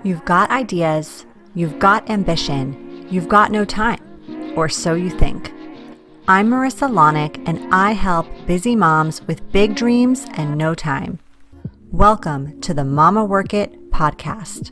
You've got ideas, you've got ambition, you've got no time, or so you think. I'm Marisa Lonic, and I help busy moms with big dreams and no time. Welcome to the Mama Work It podcast.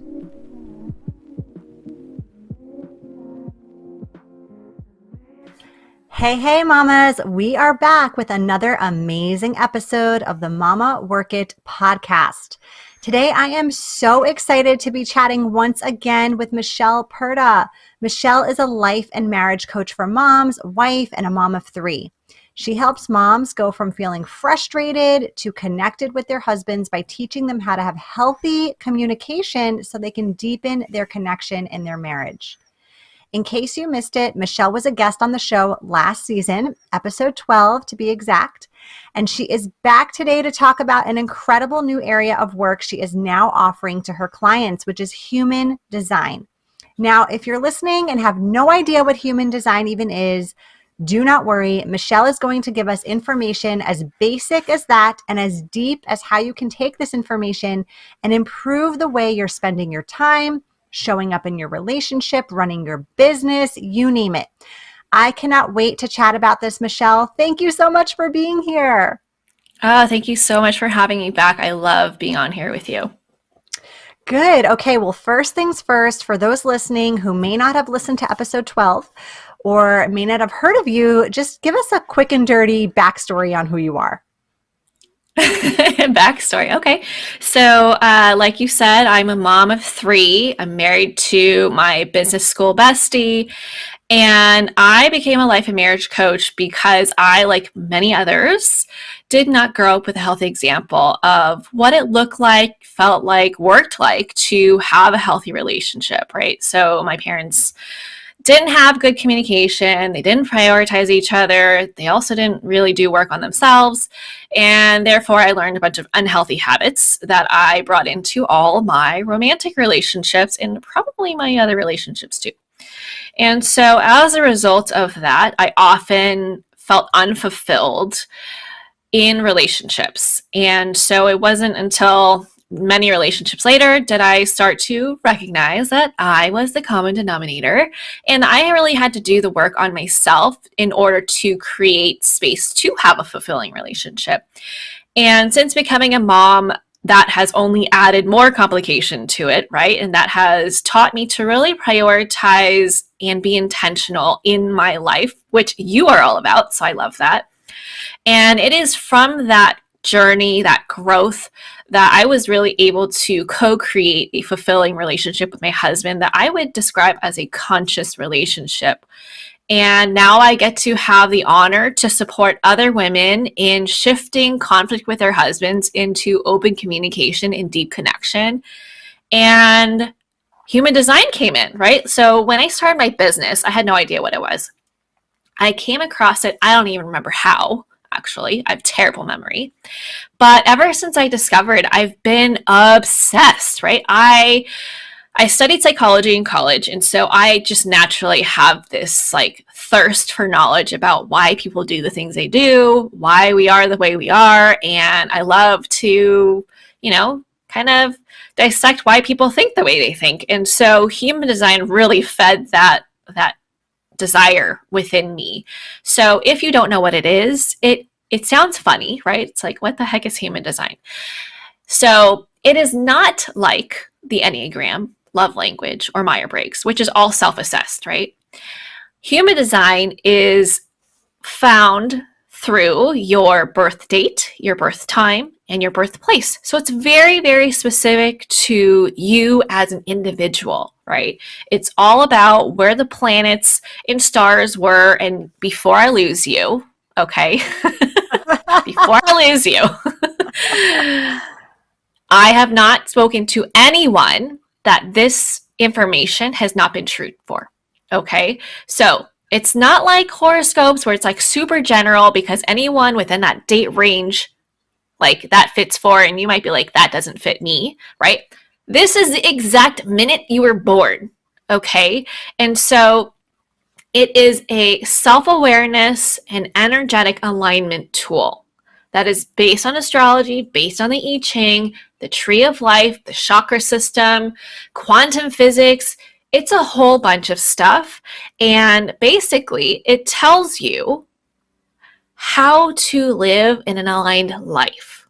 Hey, mamas, we are back with another amazing episode of the Mama Work It podcast. Today, I am so excited to be chatting once again with Michelle Purta. Michelle is a life and marriage coach for moms, wife, and a mom of three. She helps moms go from feeling frustrated to connected with their husbands by teaching them how to have healthy communication so they can deepen their connection in their marriage. In case you missed it, Michelle was a guest on the show last season, episode 12 to be exact, and she is back today to talk about an incredible new area of work she is now offering to her clients, which is human design. Now, if you're listening and have no idea what human design even is, do not worry. Michelle is going to give us information as basic as that and as deep as how you can take this information and improve the way you're spending your time, showing up in your relationship, running your business, you name it. I cannot wait to chat about this, Michelle. Thank you so much for being here. Oh, thank you so much for having me back. I love being on here with you. Good. Okay, well, first things first, for those listening who may not have listened to episode 12 or may not have heard of you, just give us a quick and dirty backstory on who you are. Backstory. Okay. So, like you said, I'm a mom of three. I'm married to my business school bestie, and I became a life and marriage coach because I, like many others, did not grow up with a healthy example of what it looked like, felt like, worked like to have a healthy relationship, right? So my parents didn't have good communication. They didn't prioritize each other. They also didn't really do work on themselves. And therefore, I learned a bunch of unhealthy habits that I brought into all my romantic relationships and probably my other relationships too. And so as a result of that, I often felt unfulfilled in relationships. And so it wasn't until many relationships later did I start to recognize that I was the common denominator, and I really had to do the work on myself in order to create space to have a fulfilling relationship. And since becoming a mom, that has only added more complication to it, right? And that has taught me to really prioritize and be intentional in my life, which you are all about, so I love that. And it is from that journey, that growth, that I was really able to co-create a fulfilling relationship with my husband that I would describe as a conscious relationship. And now I get to have the honor to support other women in shifting conflict with their husbands into open communication and deep connection. And human design came in, right? So when I started my business, I had no idea what it was. I came across it, I don't even remember how. Actually, I have terrible memory. But ever since I discovered, I've been obsessed, right? I studied psychology in college, and so I just naturally have this like thirst for knowledge about why people do the things they do, why we are the way we are, and I love to, kind of dissect why people think the way they think. And so human design really fed that desire within me. So if you don't know what it is, it sounds funny, right? It's like, what the heck is human design? So it is not like the Enneagram, love language, or Myers-Briggs, which is all self-assessed, right? Human design is found through your birth date, your birth time, and your birthplace. So it's very, very specific to you as an individual, right? It's all about where the planets and stars were. And before I lose you, okay, before I lose you, I have not spoken to anyone that this information has not been true for, okay? So it's not like horoscopes where it's like super general because anyone within that date range, like that fits for, and you might be like, that doesn't fit me, right? This is the exact minute you were born, okay? And so it is a self-awareness and energetic alignment tool that is based on astrology, based on the I Ching, the tree of life, the chakra system, quantum physics. It's a whole bunch of stuff. And basically, it tells you how to live in an aligned life.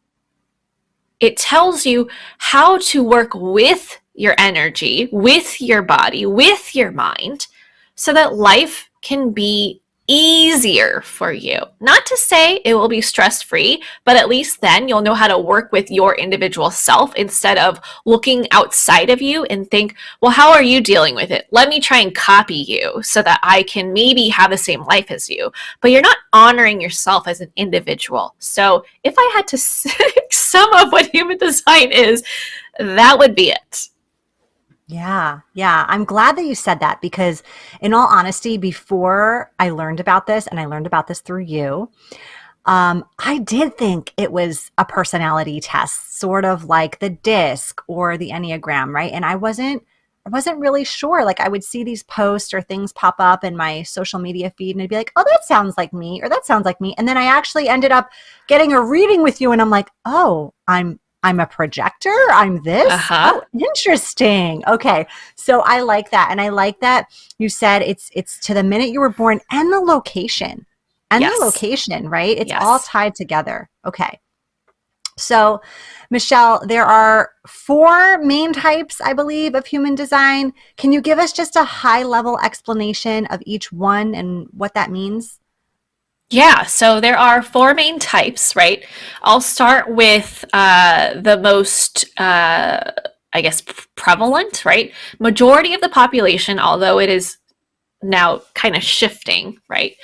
It tells you how to work with your energy, with your body, with your mind, so that life can be easier for you. Not to say it will be stress-free, but at least then you'll know how to work with your individual self instead of looking outside of you and think, well, how are you dealing with it? Let me try and copy you so that I can maybe have the same life as you. But you're not honoring yourself as an individual. So if I had to sum up what human design is, that would be it. Yeah, yeah. I'm glad that you said that because, in all honesty, before I learned about this, and I learned about this through you, I did think it was a personality test, sort of like the DISC or the Enneagram, right? And I wasn't really sure. Like I would see these posts or things pop up in my social media feed, and I'd be like, "Oh, that sounds like me," or "That sounds like me." And then I actually ended up getting a reading with you, and I'm like, "Oh, I'm a projector. I'm this. Uh-huh. Oh, interesting. Okay." So I like that. And I like that you said it's to the minute you were born and the location. And the Yes. location, right? It's all Yes. tied together. Okay. So, Michelle, there are four main types, I believe, of human design. Can you give us just a high level explanation of each one and what that means? Yeah, so there are four main types, right? I'll start with the most, I guess, prevalent, right? Majority of the population, although it is now kind of shifting, right?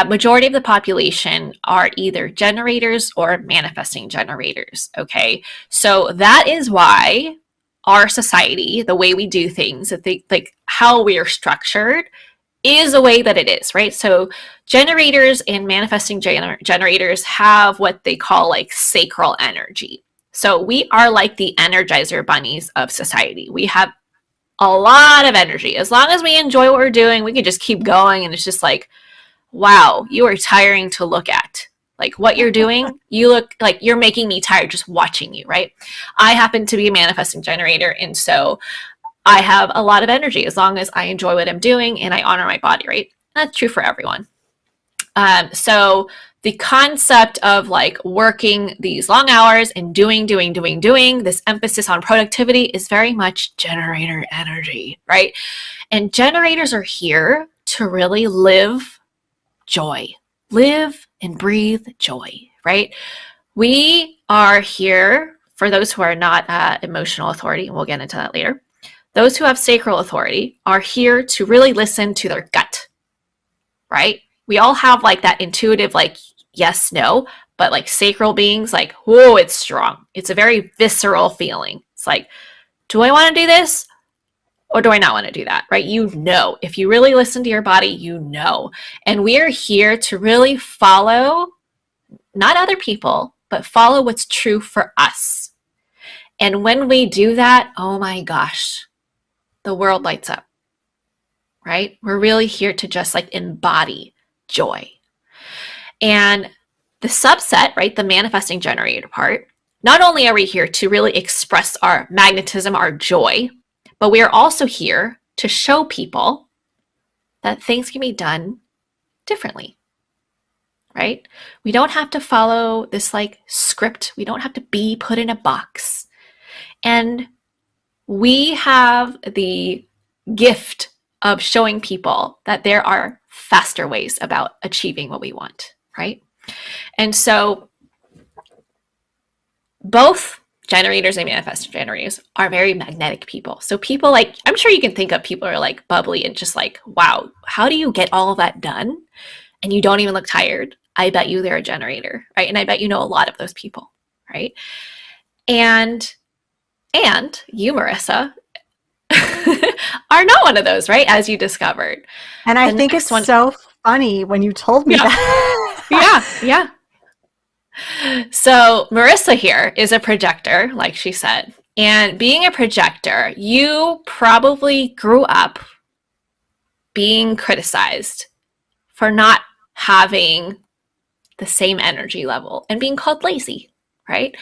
Majority of the population are either generators or manifesting generators, okay? So that is why our society, the way we do things, like how we are structured, is a way that it is, right? So generators and manifesting generators have what they call like sacral energy. So we are like the energizer bunnies of society. We have a lot of energy. As long as we enjoy what we're doing, we can just keep going. And it's just like, wow, you are tiring to look at. Like what you're doing, you look like you're making me tired just watching you, right? I happen to be a manifesting generator. And so I have a lot of energy as long as I enjoy what I'm doing and I honor my body, right? That's true for everyone. So the concept of like working these long hours and doing, this emphasis on productivity is very much generator energy, right? And generators are here to really live joy, live and breathe joy, right? We are here for those who are not emotional authority, and we'll get into that later. Those who have sacral authority are here to really listen to their gut, right? We all have like that intuitive, like, yes, no, but like sacral beings, like, whoa, it's strong. It's a very visceral feeling. It's like, do I want to do this or do I not want to do that, right? You know, if you really listen to your body, you know. And we are here to really follow, not other people, but follow what's true for us. And when we do that, oh my gosh, the world lights up, right? We're really here to just like embody joy. And the subset, right, the manifesting generator part, not only are we here to really express our magnetism, our joy, but we are also here to show people that things can be done differently, right? We don't have to follow this like script. We don't have to be put in a box. And we have the gift of showing people that there are faster ways about achieving what we want, right? And so both generators and manifest generators are very magnetic people. So people like, I'm sure you can think of people who are like bubbly and just like, wow, how do you get all of that done? And you don't even look tired. I bet you they're a generator, right? And I bet you know a lot of those people, right? And you, Marissa, are not one of those, right? As you discovered. And I The think it's next one, so funny when you told me yeah, that. yeah, yeah. So Marissa here is a projector, like she said. And being a projector, you probably grew up being criticized for not having the same energy level and being called lazy, right?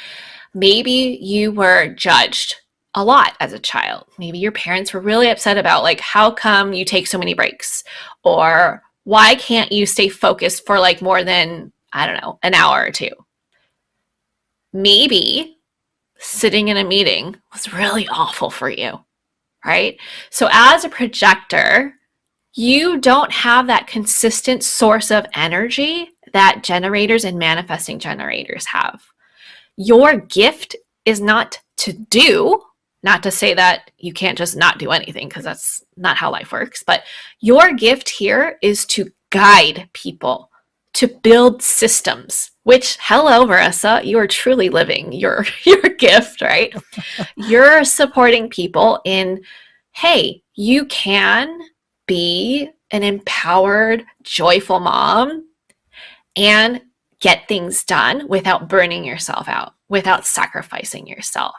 Maybe you were judged a lot as a child. Maybe your parents were really upset about, like, how come you take so many breaks? Or why can't you stay focused for like more than, I don't know, an hour or two? Maybe sitting in a meeting was really awful for you, right? So as a projector, you don't have that consistent source of energy that generators and manifesting generators have. Your gift is not to do, not to say that you can't just not do anything, because that's not how life works, but your gift here is to guide people, to build systems, which, hello, Marisa, you are truly living your gift, right? You're supporting people in, hey, you can be an empowered, joyful mom and get things done without burning yourself out, without sacrificing yourself.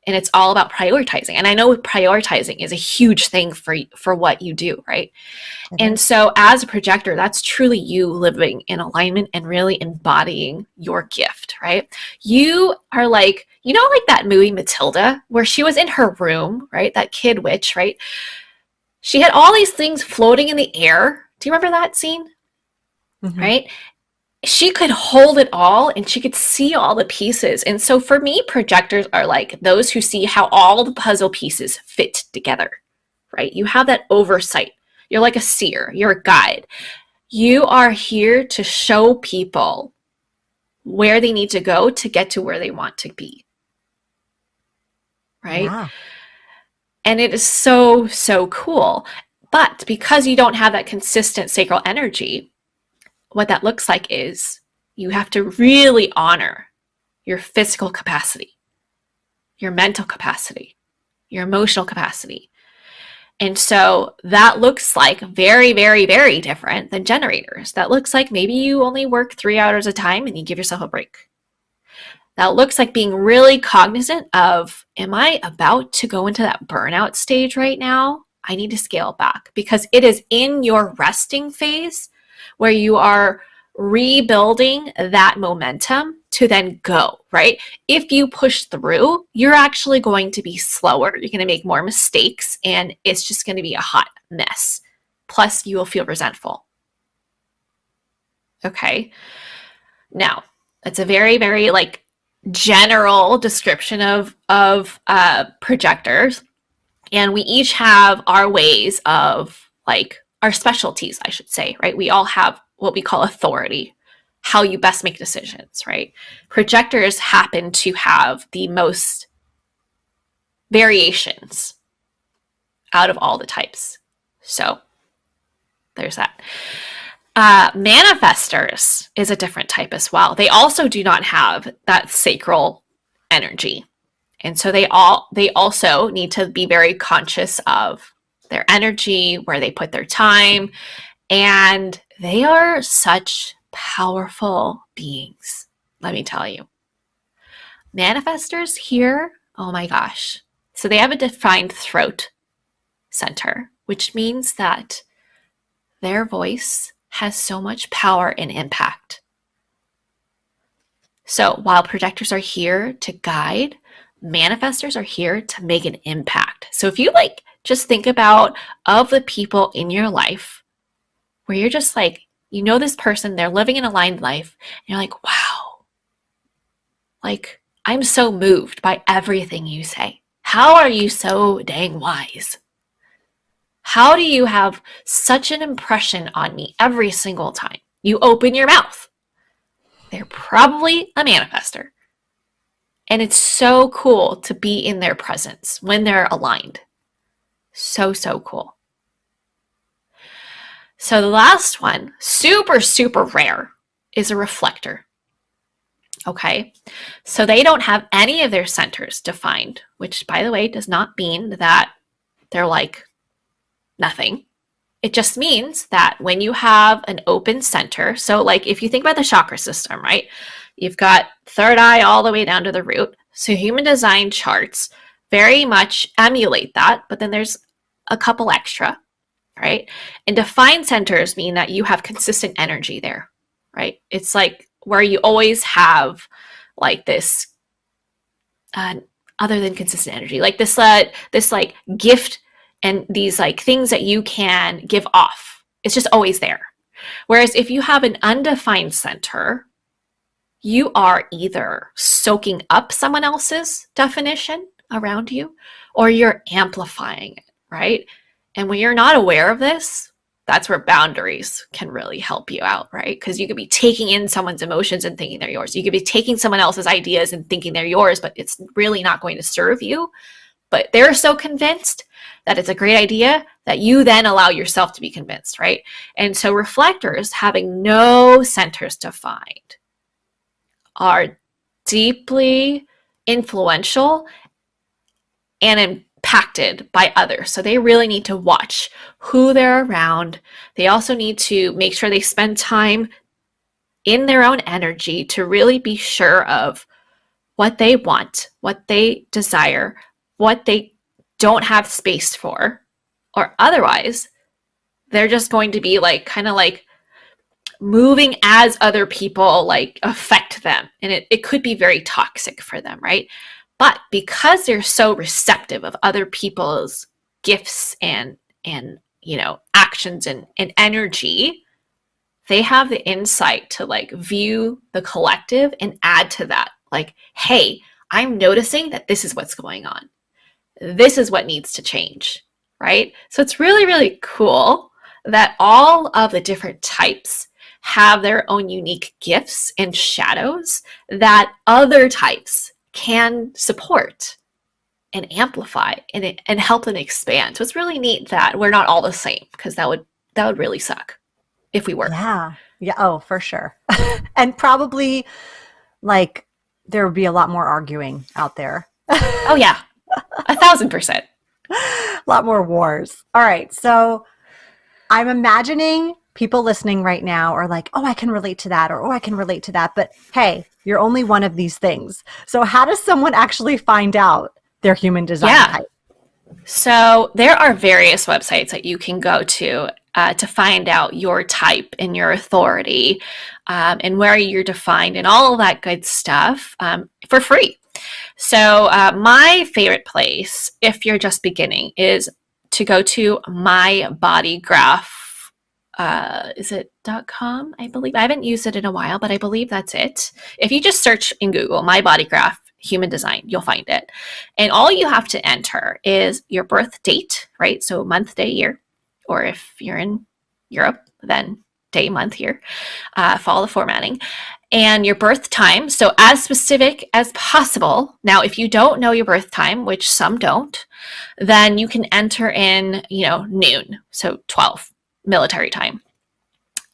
And it's all about prioritizing. And I know prioritizing is a huge thing for what you do, right? And so as a projector, that's truly you living in alignment and really embodying your gift, right? You are like, you know, like that movie Matilda, where she was in her room, right? That kid witch, right? She had all these things floating in the air. Do you remember that scene? Mm-hmm. Right? She could hold it all and she could see all the pieces. And so for me, projectors are like those who see how all the puzzle pieces fit together, right? You have that oversight. You're like a seer, you're a guide. You are here to show people where they need to go to get to where they want to be, right? Yeah. And it is so, so cool. But because you don't have that consistent sacral energy, what that looks like is you have to really honor your physical capacity, your mental capacity, your emotional capacity. And so that looks like very, very, very different than generators. That looks like maybe you only work 3 hours a time and you give yourself a break. That looks like being really cognizant of, am I about to go into that burnout stage right now? I need to scale back, because it is in your resting phase where you are rebuilding that momentum to then go, right? If you push through, you're actually going to be slower. You're going to make more mistakes and it's just going to be a hot mess. Plus, you will feel resentful. Okay. Now, that's a very, very like general description of projectors, and we each have our ways of, like, our specialties, I should say, right? We all have what we call authority, how you best make decisions, right? Projectors happen to have the most variations out of all the types. So there's that. Manifestors is a different type as well. They also do not have that sacral energy. And so they also need to be very conscious of their energy, where they put their time, and they are such powerful beings, let me tell you. Manifestors here, oh my gosh. So they have a defined throat center, which means that their voice has so much power and impact. So while projectors are here to guide, manifestors are here to make an impact. So if you like just think about of the people in your life where you're just like, you know, this person, they're living an aligned life, and you're like, wow, like, I'm so moved by everything you say. How are you so dang wise? How do you have such an impression on me every single time you open your mouth? They're probably a manifester. And it's so cool to be in their presence when they're aligned. So, so cool. So the last one, super, super rare, is a reflector. Okay, so they don't have any of their centers defined, which, by the way, does not mean that they're like nothing. It just means that when you have an open center, so like if you think about the chakra system, right? You've got third eye all the way down to the root. So human design charts very much emulate that, but then there's a couple extra, right? And defined centers mean that you have consistent energy there, right? It's like where you always have like this other than consistent energy, like this like gift and these like things that you can give off. It's just always there. Whereas if you have an undefined center, you are either soaking up someone else's definition around you or you're amplifying it, right? And when you're not aware of this, that's where boundaries can really help you out, right? Because you could be taking in someone's emotions and thinking they're yours. You could be taking someone else's ideas and thinking they're yours, but it's really not going to serve you. But they're so convinced that it's a great idea that you then allow yourself to be convinced, right? And so reflectors, having no centers defined, are deeply influential and impacted by others. So they really need to watch who they're around. They also need to make sure they spend time in their own energy to really be sure of what they want, what they desire, what they don't have space for, or otherwise they're just going to be like kind of like moving as other people like affect them, and it could be very toxic for them, right? But because they're so receptive of other people's gifts and actions and energy, they have the insight to like view the collective and add to that, like, hey, I'm noticing that this is what's going on, this is what needs to change, right? So it's really, really cool that all of the different types have their own unique gifts and shadows that other types can support and amplify and help them expand. So it's really neat that we're not all the same, because that would really suck if we were. Yeah. Yeah. Oh, for sure. And probably like there would be a lot more arguing out there. Oh yeah, 1,000%. A lot more wars. All right. So I'm imagining people listening right now are like, oh, I can relate to that, or oh, I can relate to that. But hey, you're only one of these things. So how does someone actually find out their human design type? So there are various websites that you can go to find out your type and your authority, and where you're defined and all of that good stuff, for free. So my favorite place, if you're just beginning, is to go to My Body Graph. Is it .com? I believe. I haven't used it in a while, but I believe that's it. If you just search in Google My Body Graph Human Design, you'll find it. And all you have to enter is your birth date, right? So month, day, year. Or if you're in Europe, then day, month, year. Follow the formatting. And your birth time. So as specific as possible. Now, if you don't know your birth time, which some don't, then you can enter in, noon. So 12 military time.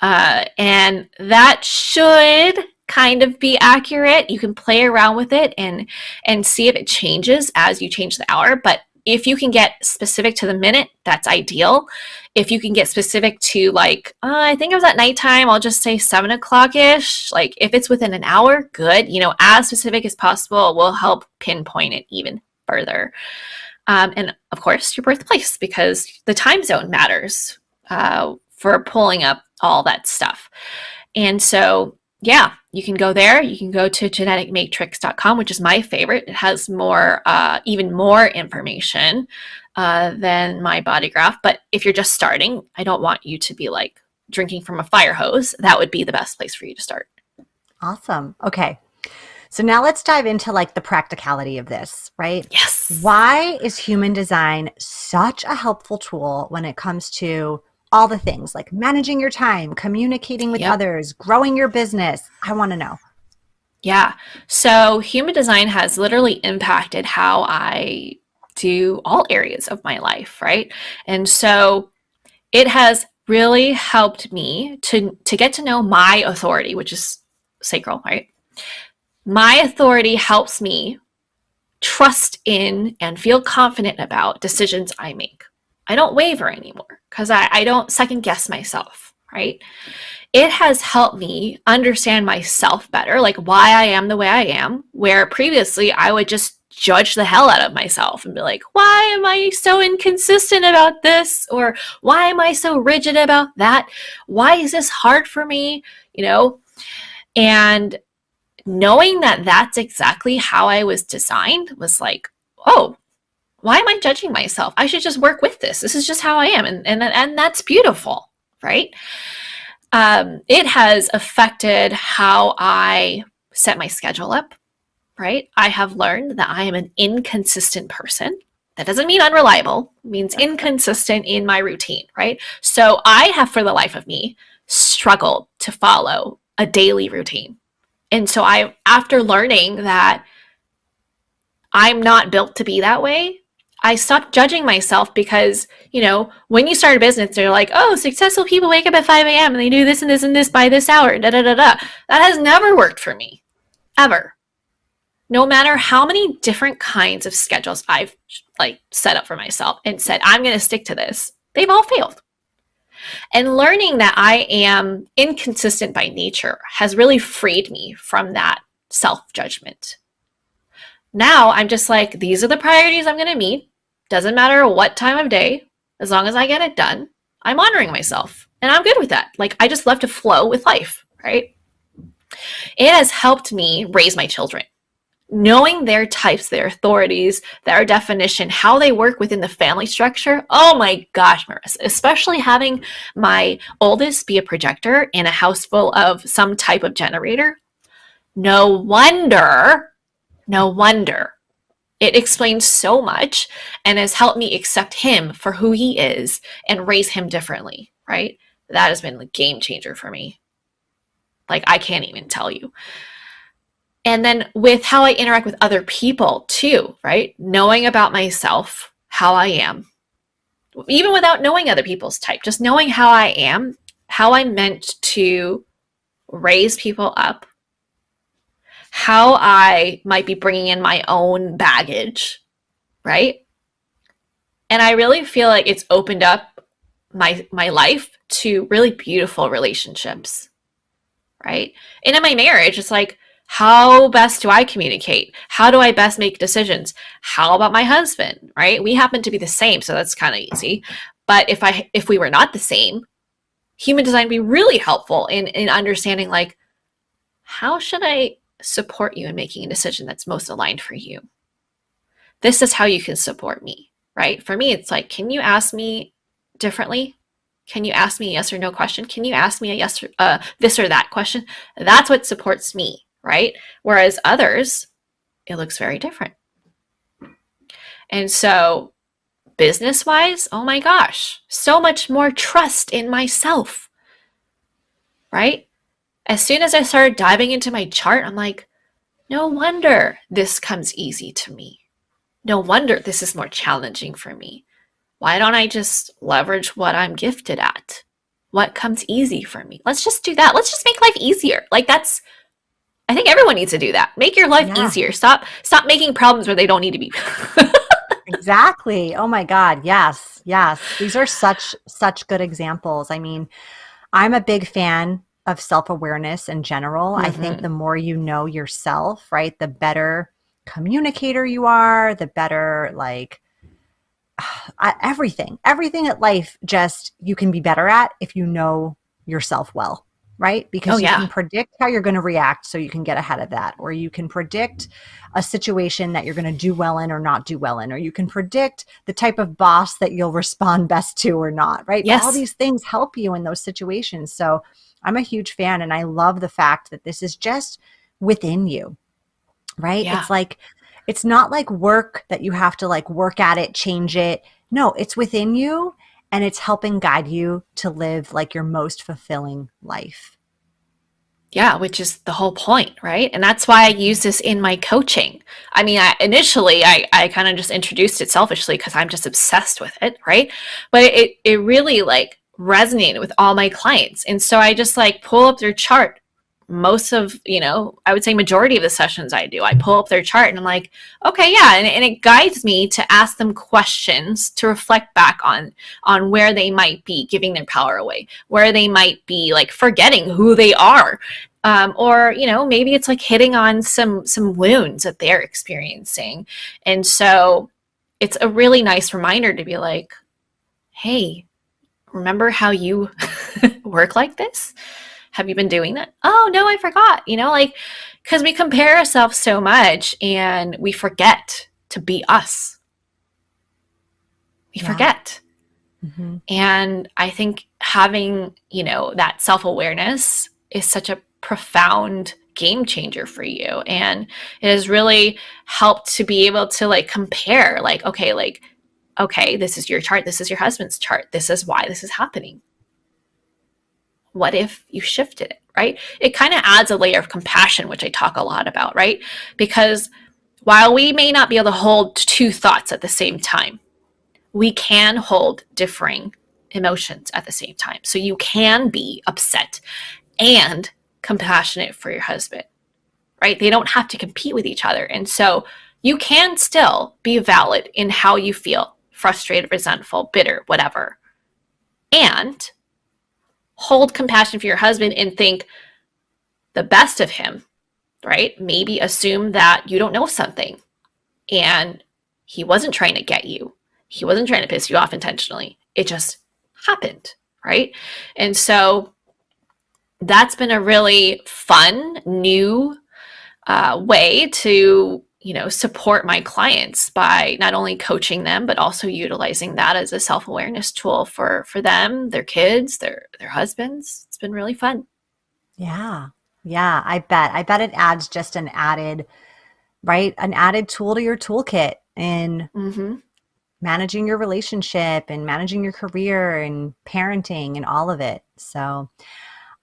And that should kind of be accurate. You can play around with it and see if it changes as you change the hour. But if you can get specific to the minute, that's ideal. If you can get specific to like, I think it was at nighttime, I'll just say 7 o'clock-ish. Like if it's within an hour, good. As specific as possible will help pinpoint it even further. And of course, your birthplace, because the time zone matters for pulling up all that stuff. And so, yeah, you can go there. You can go to geneticmatrix.com, which is my favorite. It has even more information than My Body Graph. But if you're just starting, I don't want you to be like drinking from a fire hose. That would be the best place for you to start. Awesome. Okay. So now let's dive into like the practicality of this, right? Yes. Why is human design such a helpful tool when it comes to all the things like managing your time, communicating with others, growing your business? I want to know. Yeah. So human design has literally impacted how I do all areas of my life, right? And so it has really helped me to get to know my authority, which is sacral, right? My authority helps me trust in and feel confident about decisions I make. I don't waver anymore because I don't second guess myself, right? It has helped me understand myself better, like why I am the way I am, where previously I would just judge the hell out of myself and be like, why am I so inconsistent about this? Or why am I so rigid about that? Why is this hard for me? And knowing that that's exactly how I was designed was like, oh, why am I judging myself? I should just work with this. This is just how I am. And that's beautiful, right? It has affected how I set my schedule up, right? I have learned that I am an inconsistent person. That doesn't mean unreliable, it means inconsistent in my routine, right? So I have, for the life of me, struggled to follow a daily routine. And so after learning that I'm not built to be that way, I stopped judging myself because, when you start a business, they're like, oh, successful people wake up at 5 a.m. and they do this and this and this by this hour, da da da da. That has never worked for me, ever. No matter how many different kinds of schedules I've set up for myself and said, I'm going to stick to this, they've all failed. And learning that I am inconsistent by nature has really freed me from that self-judgment. Now I'm just like, these are the priorities I'm going to meet. Doesn't matter what time of day, as long as I get it done, I'm honoring myself. And I'm good with that. Like, I just love to flow with life, right? It has helped me raise my children. Knowing their types, their authorities, their definition, how they work within the family structure. Oh my gosh, Marisa, especially having my oldest be a projector in a house full of some type of generator. No wonder it explains so much and has helped me accept him for who he is and raise him differently, right? That has been a game changer for me. Like, I can't even tell you. And then with how I interact with other people too, right? Knowing about myself, how I am, even without knowing other people's type, just knowing how I am, how I'm meant to raise people up, how I might be bringing in my own baggage, right? And I really feel like it's opened up my life to really beautiful relationships, right? And in my marriage, it's like, how best do I communicate? How do I best make decisions? How about my husband, right? We happen to be the same, so that's kind of easy. But if we were not the same, human design would be really helpful in understanding, like, how should I support you in making a decision that's most aligned for you? This is how you can support me, right? For me, it's like, can you ask me differently? Can you ask me a yes or no question? Can you ask me a yes or this or that question? That's what supports me, right? Whereas others, it looks very different. And so business-wise, oh my gosh, so much more trust in myself, right? As soon as I started diving into my chart, I'm like, no wonder this comes easy to me. No wonder this is more challenging for me. Why don't I just leverage what I'm gifted at? What comes easy for me? Let's just do that. Let's just make life easier. Like, I think everyone needs to do that. Make your life easier. Stop making problems where they don't need to be. Exactly. Oh my God. Yes. Yes. These are such good examples. I mean, I'm a big fan of self-awareness in general. I think the more you know yourself, right, the better communicator you are, the better, like, everything at life, just you can be better at if you know yourself well, right? Because you can predict how you're going to react, so you can get ahead of that, or you can predict a situation that you're going to do well in or not do well in, or you can predict the type of boss that you'll respond best to or not, right? Yes. All these things help you in those situations. So I'm a huge fan, and I love the fact that this is just within you, right? Yeah. It's like, it's not like work that you have to like work at it, change it. No, it's within you, and it's helping guide you to live like your most fulfilling life. Yeah, which is the whole point, right? And that's why I use this in my coaching. I mean, initially I kind of just introduced it selfishly because I'm just obsessed with it, right? But it really like resonated with all my clients. And so I just like pull up their chart. Most of, I would say majority of the sessions I do, I pull up their chart and I'm like, okay, yeah. And it guides me to ask them questions to reflect back on where they might be giving their power away, where they might be like forgetting who they are. Or, maybe it's like hitting on some wounds that they're experiencing. And so it's a really nice reminder to be like, hey, remember how you work like this? Have you been doing that? Oh, no, I forgot. Like, because we compare ourselves so much and we forget to be us. We Yeah. forget. Hmm. And I think having, that self awareness is such a profound game changer for you. And it has really helped to be able to like compare, okay, this is your chart, this is your husband's chart, this is why this is happening. What if you shifted it, right? It kind of adds a layer of compassion, which I talk a lot about, right? Because while we may not be able to hold two thoughts at the same time, we can hold differing emotions at the same time. So you can be upset and compassionate for your husband, right? They don't have to compete with each other. And so you can still be valid in how you feel, frustrated, resentful, bitter, whatever, and hold compassion for your husband and think the best of him, right? Maybe assume that you don't know something and he wasn't trying to get you. He wasn't trying to piss you off intentionally. It just happened, right? And so that's been a really fun, new way to support my clients by not only coaching them but also utilizing that as a self-awareness tool for them, their kids, their husbands. It's been really fun. Yeah. Yeah. I bet it adds just an added, right? An added tool to your toolkit in Mm-hmm. managing your relationship and managing your career and parenting and all of it. So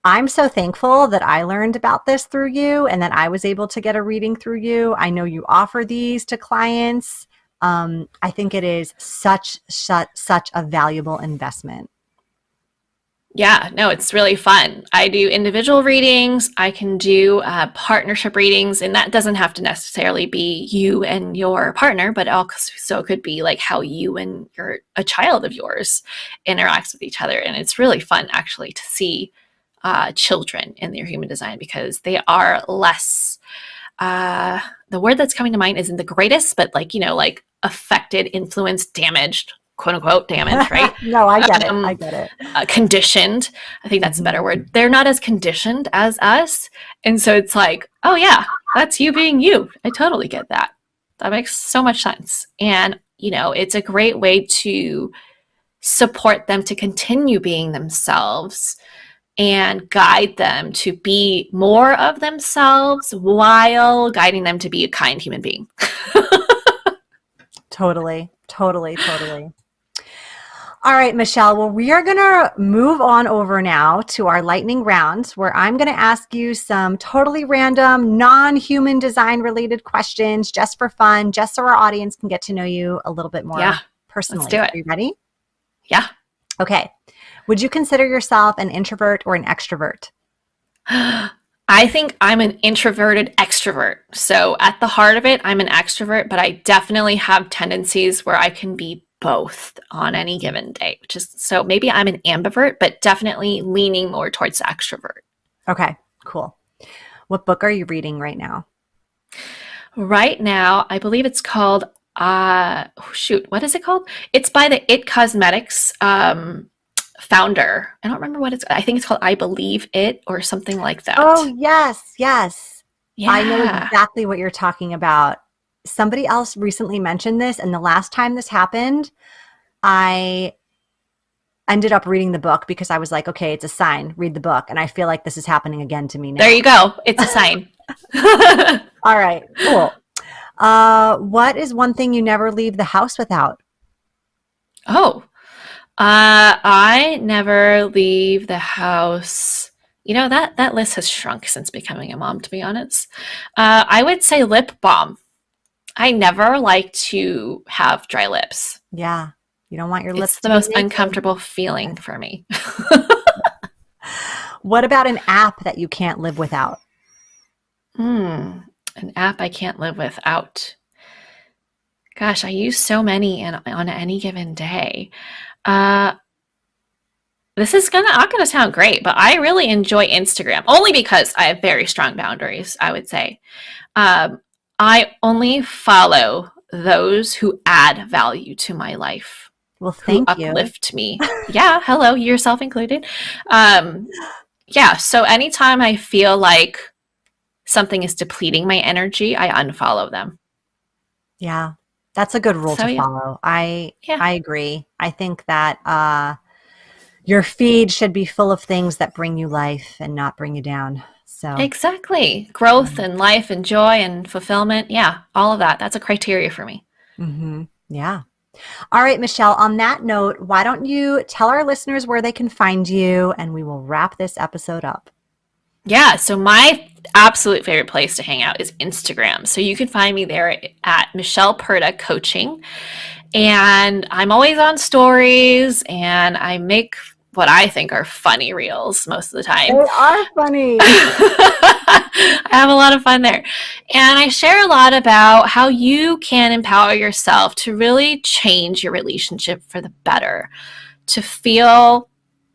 I'm so thankful that I learned about this through you and that I was able to get a reading through you. I know you offer these to clients. I think it is such a valuable investment. Yeah, no, it's really fun. I do individual readings. I can do partnership readings, and that doesn't have to necessarily be you and your partner, but also could be like how you and a child of yours interacts with each other. And it's really fun actually to see children in their human design because they are less. The word that's coming to mind isn't the greatest, but like affected, influenced, damaged, quote unquote, damaged, right? No, I get it. I Um, get it. conditioned. I think that's a better Mhm. word. They're not as conditioned as us. And so it's like, oh, yeah, that's you being you. I totally get that. That makes so much sense. And, it's a great way to support them to continue being themselves and guide them to be more of themselves while guiding them to be a kind human being. Totally, totally, totally. All right, Michelle. Well, we are going to move on over now to our lightning round where I'm going to ask you some totally random, non human design related questions just for fun, just so our audience can get to know you a little bit Yeah, more let's personally. do Are it. you ready? Yeah. Okay. Would you consider yourself an introvert or an extrovert? I think I'm an introverted extrovert. So at the heart of it, I'm an extrovert, but I definitely have tendencies where I can be both on any given day, which is so maybe I'm an ambivert, but definitely leaning more towards the extrovert. Okay, cool. What book are you reading right now? Right now, I believe it's called what is it called? It's by the It Cosmetics founder. I don't remember what I think it's called I Believe It or something like Oh, that. yes, yes. I know Yeah. exactly what you're talking about. Somebody else recently mentioned this, and the last time this happened, I ended up reading the book because I was like, okay, it's a sign, read the book. And I feel like this is happening again to me There now. you go. It's a sign. All right, cool. What is one thing you never leave the house without? Oh, I never leave the house. That list has shrunk since becoming a mom, to be honest. I would say lip balm. I never like to have dry lips. Yeah, you don't want your lips It's the to be most naked. uncomfortable feeling for me. What about an app that you can't live without? Hmm, an app I can't live without. Gosh, I use so many on any given day. Uh, this is not gonna sound great, but I really enjoy Instagram only because I have very strong boundaries, I would say. Um, I only follow those who add value to my life, Well, who thank you. uplift me. Yeah, hello, yourself included. Um, Yeah. So anytime I feel like something is depleting my energy, I unfollow them. Yeah. That's a good rule So to yeah. follow. Yeah. I agree. I think that your feed should be full of things that bring you life and not bring you down. So, Exactly. Growth and life and joy and fulfillment. Yeah. All of that. That's a criteria for me. yeah. All right, Michelle, on that note, why don't you tell our listeners where they can find you and we will wrap this episode up. Yeah, so my absolute favorite place to hang out is Instagram. So you can find me there at Michelle Purta Coaching. And I'm always on stories and I make what I think are funny reels most of the They time. are funny. I have a lot of fun there. And I share a lot about how you can empower yourself to really change your relationship for the better, to feel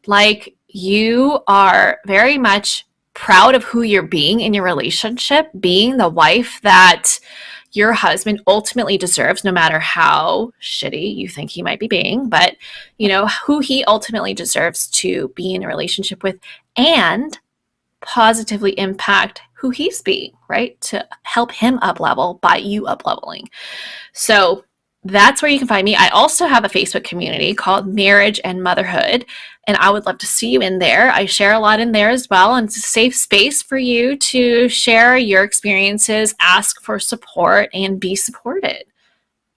like you are very much proud of who you're being in your relationship, being the wife that your husband ultimately deserves, no matter how shitty you think he might be being, but you know, who he ultimately deserves to be in a relationship with, and positively impact who he's being, right? To help him up level by you up leveling. So that's where you can find me. I also have a Facebook community called Marriage and Motherhood, and I would love to see you in there. I share a lot in there as well, and it's a safe space for you to share your experiences, ask for support, and be supported.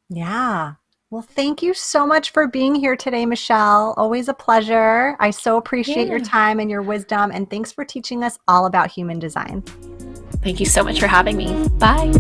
Yeah. Well, thank you so much for being here today, Michelle. Always a pleasure. I so appreciate your Yeah. time and your wisdom. And thanks for teaching us all about human design. Thank you so much for having me. Bye.